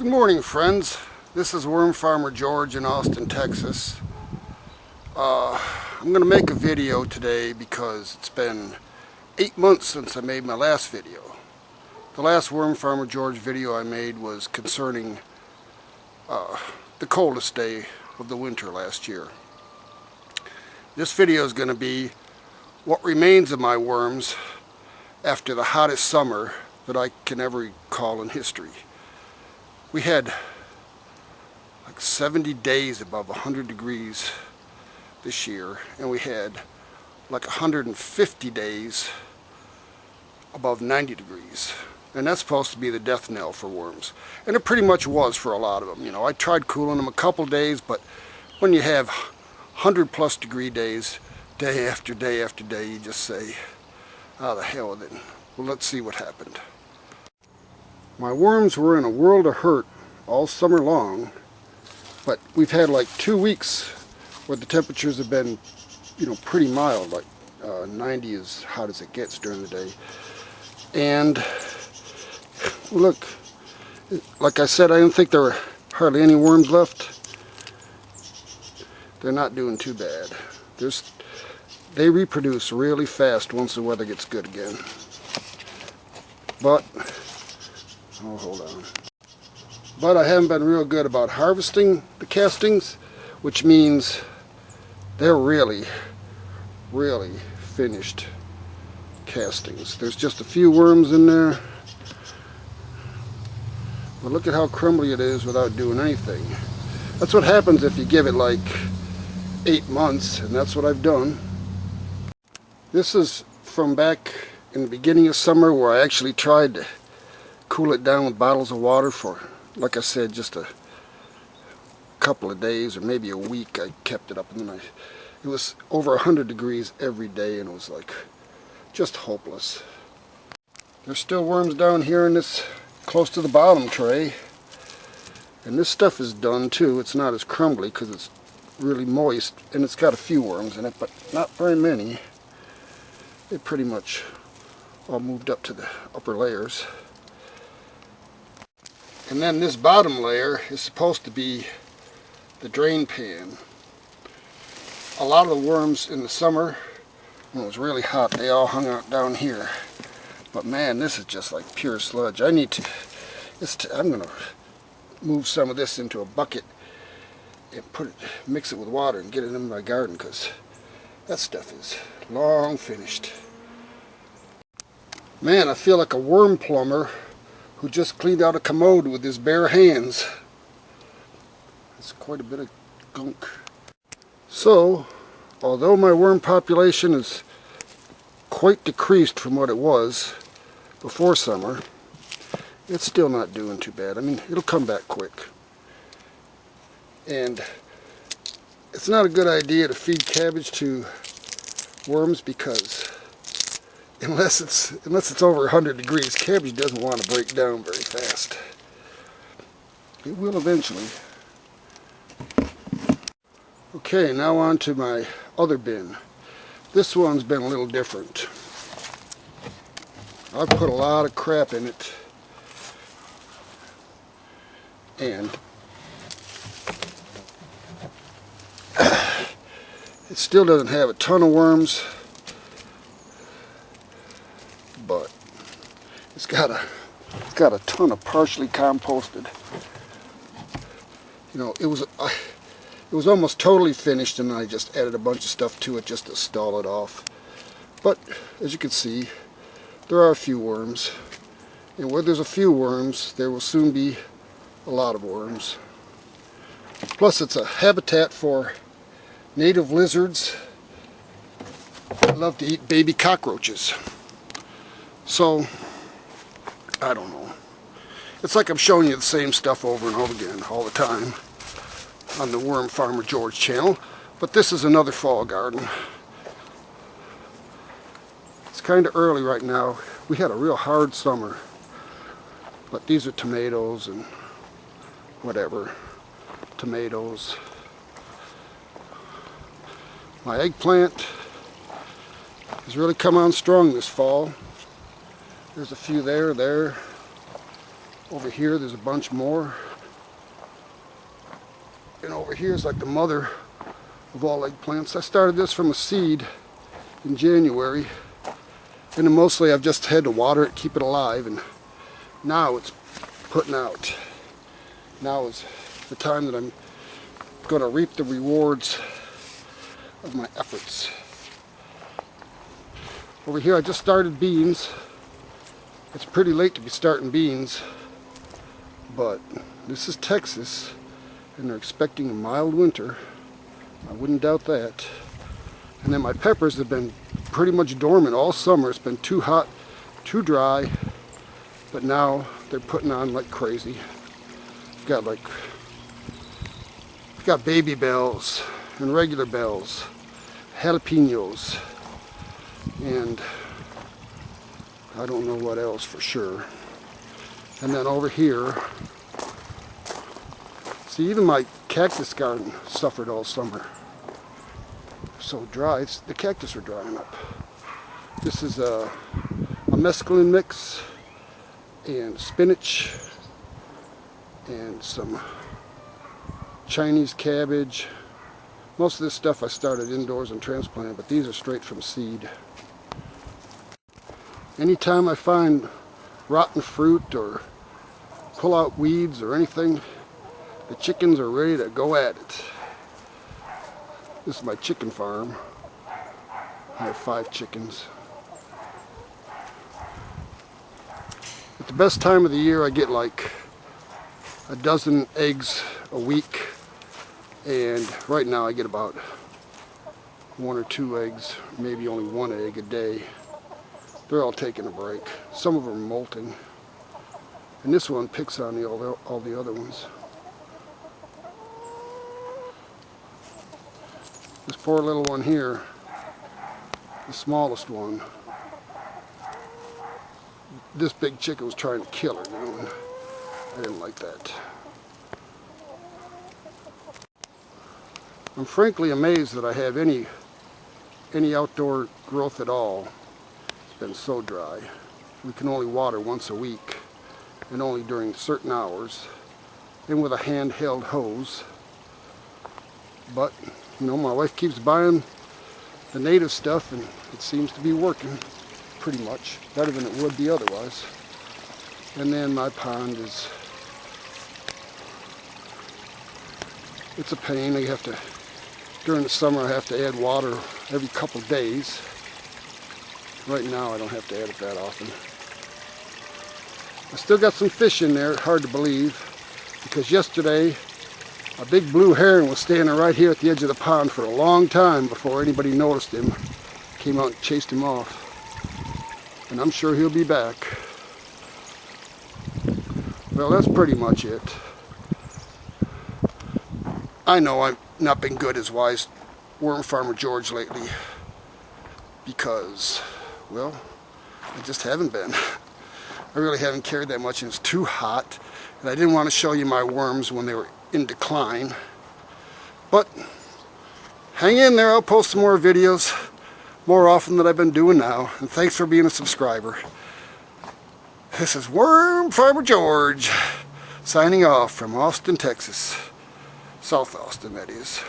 Good morning, friends. This is Wormfarmer George in Austin, Texas. I'm going to make a video today because it's been 8 months since I made my last video. The last Wormfarmer George video I made was concerning the coldest day of the winter last year. This video is going to be what remains of my worms after the hottest summer that I can ever recall in history. We had like 70 days above 100 degrees this year, and we had like 150 days above 90 degrees. And that's supposed to be the death knell for worms. And it pretty much was for a lot of them. You know, I tried cooling them a couple days, but when you have 100 plus degree days, day after day after day, you just say, oh, the hell with it. Well, let's see what happened. My worms were in a world of hurt all summer long, but we've had like 2 weeks where the temperatures have been, you know, pretty mild, like 90 as hot as it gets during the day. And look, like I said, I don't think there were hardly any worms left. They're not doing too bad. They reproduce really fast once the weather gets good again. But oh, hold on. But I haven't been real good about harvesting the castings, which means they're really finished castings. There's just a few worms in there. But look at how crumbly it is without doing anything. That's what happens if you give it like 8 months, and that's what I've done. This is from back in the beginning of summer where I actually tried to cool it down with bottles of water for, like I said, just a couple of days or maybe a week. I kept it up, and then it was over 100 degrees every day, and it was like just hopeless. There's still worms down here in this, close to the bottom tray, and this stuff is done too. It's not as crumbly because it's really moist, and it's got a few worms in it, but not very many. They pretty much all moved up to the upper layers. And then this bottom layer is supposed to be the drain pan. A lot of the worms in the summer, when it was really hot, they all hung out down here. But man, this is just like pure sludge. I'm going to move some of this into a bucket and mix it with water and get it in my garden, because that stuff is long finished. Man, I feel like a worm plumber who just cleaned out a commode with his bare hands. It's quite a bit of gunk. So, although my worm population is quite decreased from what it was before summer, it's still not doing too bad. I mean, it'll come back quick. And it's not a good idea to feed cabbage to worms, because unless it's over 100 degrees, cabbage doesn't want to break down very fast. It will eventually. Okay, now on to my other bin. This one's been a little different. I've put a lot of crap in it, and it still doesn't have a ton of worms, but it's got a ton of partially composted. You know, it was almost totally finished, and I just added a bunch of stuff to it just to stall it off. But as you can see, there are a few worms, and where there's a few worms, there will soon be a lot of worms. Plus, it's a habitat for native lizards that love to eat baby cockroaches. So, I don't know. It's like I'm showing you the same stuff over and over again all the time on the Wormfarmer George channel, but this is another fall garden. It's kind of early right now. We had a real hard summer, but these are tomatoes and whatever. Tomatoes. My eggplant has really come on strong this fall. There's a few there. Over here there's a bunch more. And over here is like the mother of all eggplants. I started this from a seed in January, and then mostly I've just had to water it, keep it alive, and now it's putting out. Now is the time that I'm going to reap the rewards of my efforts. Over here I just started beans. It's pretty late to be starting beans, but this is Texas and they're expecting a mild winter. I wouldn't doubt that. And then my peppers have been pretty much dormant all summer. It's been too hot, too dry, but now they're putting on like crazy. Got baby bells and regular bells, jalapenos, and I don't know what else for sure. And then over here, see, even my cactus garden suffered all summer. So dry, the cactus are drying up. This is a mesclun mix and spinach and some Chinese cabbage. Most of this stuff I started indoors and transplanted, but these are straight from seed. Anytime I find rotten fruit or pull out weeds or anything, the chickens are ready to go at it. This is my chicken farm. I have 5 chickens. At the best time of the year I get like a dozen eggs a week, and right now I get about 1 or 2 eggs, maybe only 1 egg a day. They're all taking a break. Some of them are molting, and this one picks on all the other ones. This poor little one here, the smallest one, this big chicken was trying to kill her, and I didn't like that. I'm frankly amazed that I have any outdoor growth at all. It's been so dry. We can only water once a week, and only during certain hours, and with a handheld hose. But, you know, my wife keeps buying the native stuff, and it seems to be working pretty much better than it would be otherwise. And then my pond is, it's a pain. I have to, during the summer I have to add water every couple days. Right now I don't have to add it that often. I still got some fish in there, hard to believe, because yesterday a big blue heron was standing right here at the edge of the pond for a long time before anybody noticed him. Came out and chased him off. And I'm sure he'll be back. Well, that's pretty much it. I know I've not been good as wise Wormfarmer George lately because, well, I just haven't been. I really haven't cared that much, and it's too hot, and I didn't want to show you my worms when they were in decline. But hang in there, I'll post some more videos more often than I've been doing now, and thanks for being a subscriber. This is Wormfarmer George signing off from Austin, Texas. South Austin, that is.